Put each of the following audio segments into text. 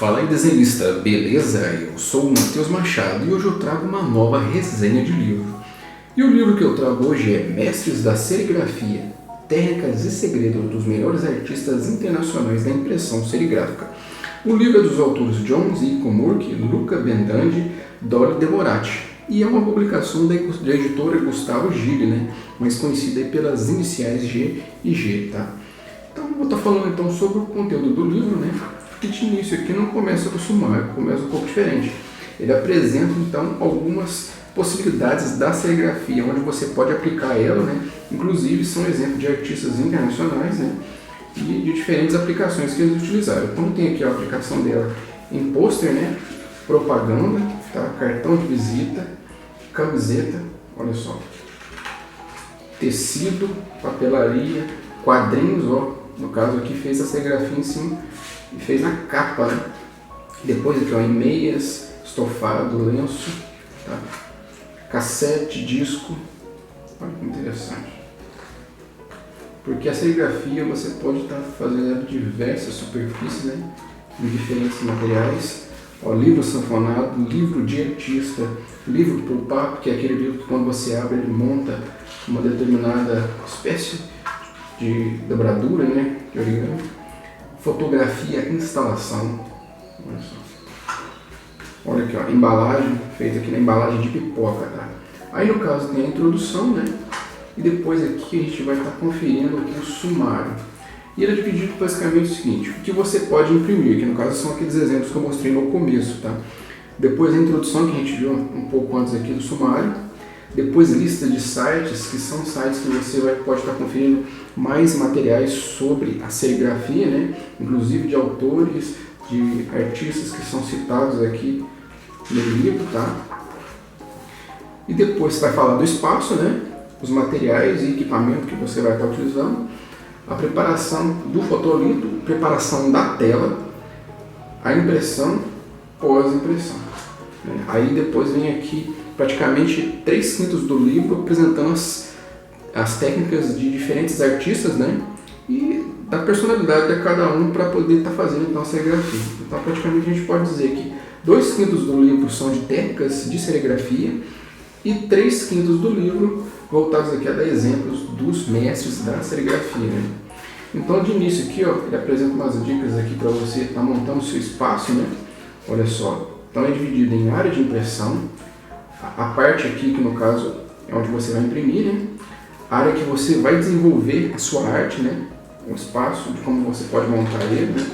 Fala aí, desenhista, beleza? Eu sou o Matheus Machado e hoje eu trago uma nova resenha de livro. E o livro que eu trago hoje é Mestres da Serigrafia, Técnicas e Segredos dos Melhores Artistas Internacionais da Impressão Serigráfica. O livro é dos autores John Z. Komurk, Luca Bendandi, Dolly Deborati, e é uma publicação da editora Gustavo Gilli, mais conhecida aí pelas iniciais G e G, tá? Então, vou estar falando então sobre o conteúdo do livro, porque de início aqui não começa com o sumário, começa um pouco diferente. Ele apresenta então algumas possibilidades da serigrafia, onde você pode aplicar ela, inclusive são exemplos de artistas internacionais, e de diferentes aplicações que eles utilizaram. Então tem aqui a aplicação dela em pôster, propaganda, tá? Cartão de visita, camiseta, olha só, tecido, papelaria, quadrinhos, no caso aqui fez a serigrafia em cima e fez na capa, Depois aqui, em meias, estofado, lenço, tá? Cassete, disco, olha que interessante. Porque a serigrafia você pode estar fazendo diversas superfícies, em diferentes materiais. Livro sanfonado, livro de artista, livro pulp-up, que é aquele livro que quando você abre ele monta uma determinada espécie de dobradura, de origami. Fotografia, instalação, olha só. Olha aqui, embalagem, feita aqui na embalagem de pipoca, tá? Aí no caso tem a introdução, e depois aqui a gente vai estar conferindo aqui o sumário. E ele é dividido basicamente o seguinte: o que você pode imprimir, que no caso são aqueles exemplos que eu mostrei no começo, tá? Depois a introdução, que a gente viu um pouco antes aqui do sumário. Depois lista de sites, que são sites que você pode estar conferindo mais materiais sobre a serigrafia, inclusive de autores, de artistas que são citados aqui no livro, tá? E depois você vai falar do espaço, os materiais e equipamento que você vai estar utilizando, a preparação do fotolito, preparação da tela, a impressão, pós-impressão. Aí depois vem aqui praticamente 3/5 do livro apresentando as técnicas de diferentes artistas, e da personalidade de cada um para poder estar fazendo então a serigrafia. Então praticamente a gente pode dizer que 2/5 do livro são de técnicas de serigrafia e 3/5 do livro voltados aqui a dar exemplos dos mestres da serigrafia. Então de início aqui, ele apresenta umas dicas aqui para você estar montando o seu espaço, olha só. Então é dividido em área de impressão, a parte aqui que no caso é onde você vai imprimir, a área que você vai desenvolver a sua arte, o espaço de como você pode montar ele,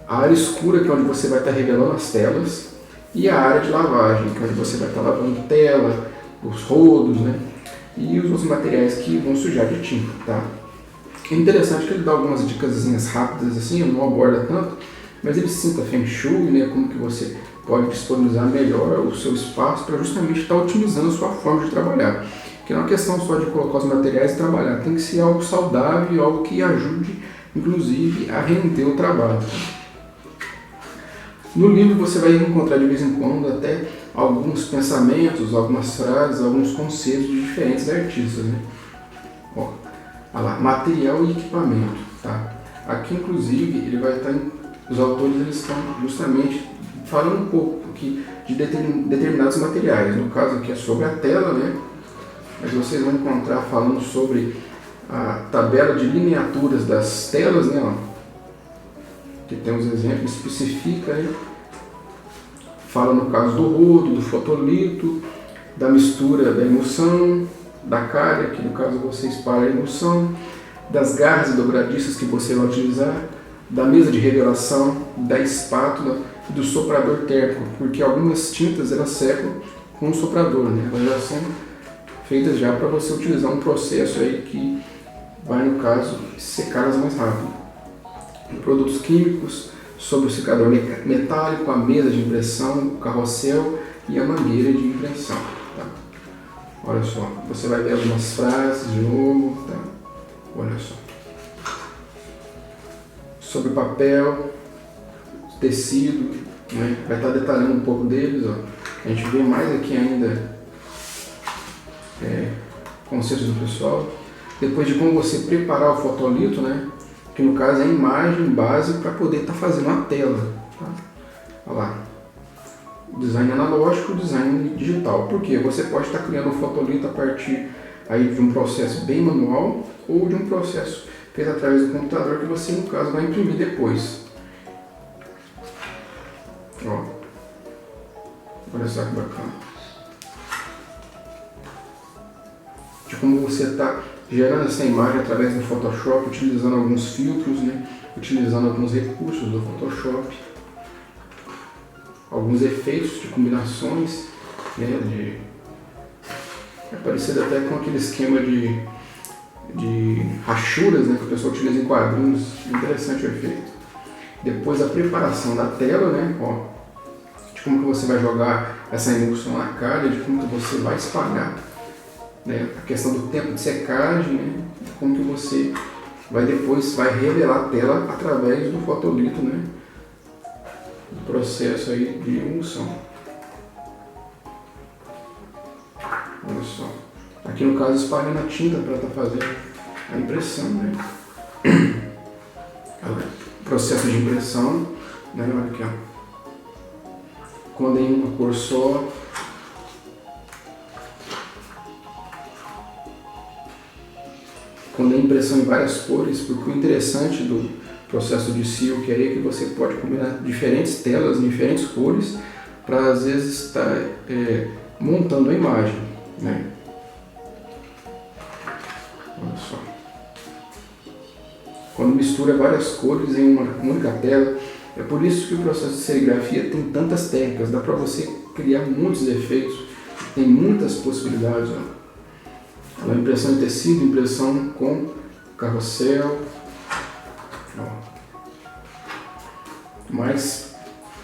a área escura, que é onde você vai estar revelando as telas, e a área de lavagem, que é onde você vai estar lavando tela, os rodos, e os outros materiais que vão sujar de tinta, tá? É interessante que ele dá algumas dicas rápidas assim, não aborda tanto, mas ele cita Feng Shui, como que você pode disponibilizar melhor o seu espaço para justamente estar otimizando a sua forma de trabalhar. Que não é uma questão só de colocar os materiais e trabalhar, tem que ser algo saudável, algo que ajude, inclusive, a render o trabalho. No livro você vai encontrar de vez em quando até alguns pensamentos, algumas frases, alguns conceitos de diferentes artistas. Olha lá, material e equipamento. Tá? Aqui, inclusive, ele vai estar, os autores eles estão justamente falando um pouco aqui de determinados materiais. No caso aqui é sobre a tela, mas vocês vão encontrar falando sobre a tabela de lineaturas das telas, que tem os exemplos, especifica, fala no caso do rodo, do fotolito, da mistura da emulsão, da calha, que no caso você espalha a emulsão, das garras e dobradiças que você vai utilizar, da mesa de revelação, da espátula e do soprador térmico, porque algumas tintas elas secam com o soprador, elas já são feitas já para você utilizar um processo aí que vai, no caso, secá-las mais rápido. Produtos químicos, sobre o secador metálico, a mesa de impressão, o carrossel e a mangueira de impressão. Tá? Olha só, você vai ver algumas frases de novo, tá? Olha só. Sobre papel, tecido, vai estar detalhando um pouco deles. A gente vê mais aqui ainda conceitos do pessoal. Depois de como você preparar o fotolito, que no caso é a imagem base para poder estar fazendo a tela. Tá? Olha lá. Design analógico, design digital. Por quê? Você pode estar criando um fotolito a partir aí de um processo bem manual ou de um processo feito através do computador que você, no caso, vai imprimir depois. Ó. Olha só que bacana. De como você está gerando essa imagem através do Photoshop, utilizando alguns filtros, né? Utilizando alguns recursos do Photoshop, alguns efeitos de combinações, né? É parecido até com aquele esquema de rachuras, né? Que o pessoal utiliza em quadrinhos. Interessante o efeito. Depois a preparação da tela, né? Ó, de como que você vai jogar essa emulsão na calha, de como que você vai espalhar, né? A questão do tempo de secagem, né? Como que você vai revelar a tela através do fotolito, né? Do processo aí de emulsão. Olha só. Aqui no caso espalhando a tinta para estar fazendo a impressão, né? Processo de impressão, né? Olha aqui, ó. Quando é em uma cor só. Quando é impressão em várias cores, porque o interessante do processo de Silk é que você pode combinar diferentes telas em diferentes cores para às vezes estar montando a imagem, né? Olha só. Quando mistura várias cores em uma única tela, é por isso que o processo de serigrafia tem tantas técnicas, dá para você criar muitos efeitos, tem muitas possibilidades, ó. A impressão em tecido, impressão com carrossel, ó. Mais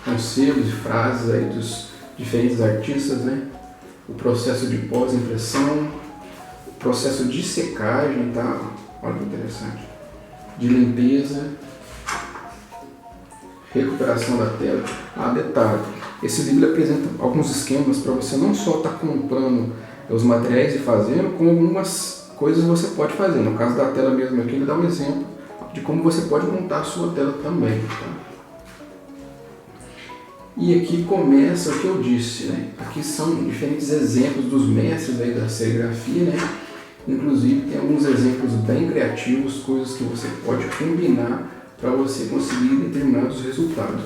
conselhos e frases aí dos diferentes artistas, né? O processo de pós-impressão, o processo de secagem, tá? Olha que interessante. De limpeza, recuperação da tela. Ah, detalhe, esse livro apresenta alguns esquemas para você não só estar comprando os materiais e fazendo, como algumas coisas você pode fazer. No caso da tela mesmo aqui, ele dá um exemplo de como você pode montar a sua tela também. Tá? E aqui começa o que eu disse, né? Aqui são diferentes exemplos dos mestres aí da serigrafia, né? Inclusive tem alguns exemplos bem criativos, coisas que você pode combinar para você conseguir determinados resultados.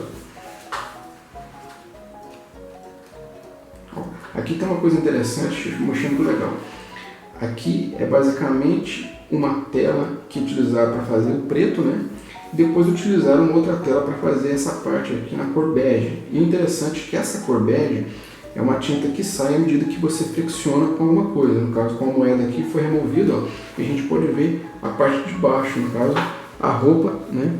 Aqui tem uma coisa interessante, muito legal. Aqui é basicamente uma tela que utilizaram para fazer o preto, né? Depois utilizaram outra tela para fazer essa parte aqui na cor bege. E o interessante é que essa cor bege é uma tinta que sai à medida que você fricciona com alguma coisa. No caso, com a moeda aqui foi removida, ó, e a gente pode ver a parte de baixo, no caso, a roupa, né,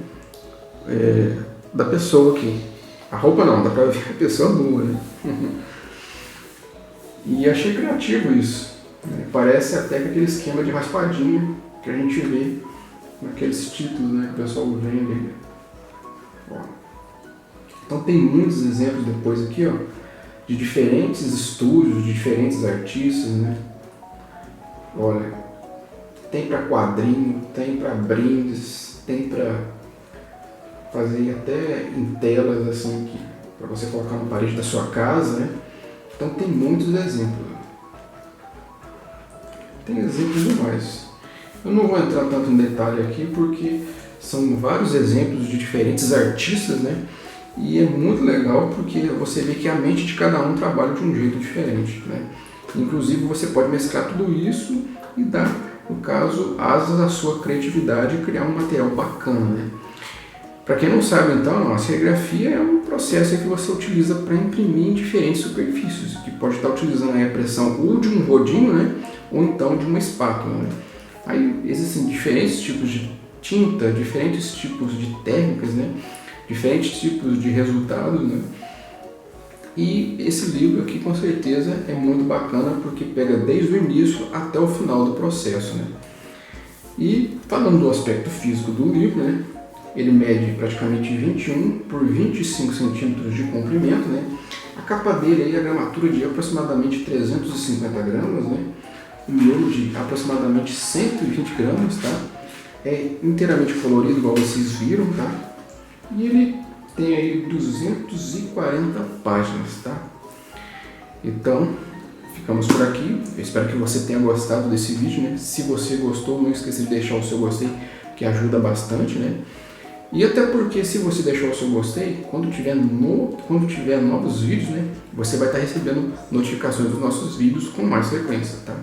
da pessoa aqui. A roupa não, dá para ver a pessoa nua, né? E achei criativo isso. Parece até com aquele esquema de raspadinha que a gente vê naqueles títulos, né, que o pessoal vende. Ó. Então tem muitos exemplos depois aqui, ó, de diferentes estúdios, de diferentes artistas, né? Olha, tem para quadrinho, tem para brindes, tem para fazer até em telas assim, para você colocar na parede da sua casa, né? Então tem muitos exemplos. Tem exemplos demais. Eu não vou entrar tanto em detalhe aqui porque são vários exemplos de diferentes artistas, né? E é muito legal porque você vê que a mente de cada um trabalha de um jeito diferente, né? Inclusive você pode mesclar tudo isso e dar, no caso, asas à sua criatividade e criar um material bacana, né? Para quem não sabe, então, a serigrafia é um processo que você utiliza para imprimir em diferentes superfícies, que pode estar utilizando a pressão ou de um rodinho, né? Ou então de uma espátula, né? Aí existem diferentes tipos de tinta, diferentes tipos de técnicas, né? Diferentes tipos de resultados, né? E esse livro aqui com certeza é muito bacana porque pega desde o início até o final do processo, né? E falando do aspecto físico do livro, né? Ele mede praticamente 21 por 25 centímetros de comprimento, né? A capa dele aí, a gramatura de aproximadamente 350 gramas, né? O miolo de aproximadamente 120 gramas, tá? É inteiramente colorido, igual vocês viram, tá? E ele tem aí 240 páginas, tá? Então, ficamos por aqui. Eu espero que você tenha gostado desse vídeo, né? Se você gostou, não esqueça de deixar o seu gostei, que ajuda bastante, né? E até porque se você deixar o seu gostei, quando tiver novos vídeos, né? Você vai estar recebendo notificações dos nossos vídeos com mais frequência, tá?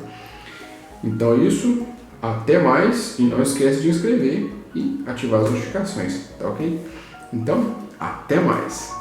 Então é isso, até mais, e não esquece de inscrever e ativar as notificações, tá ok? Então, até mais!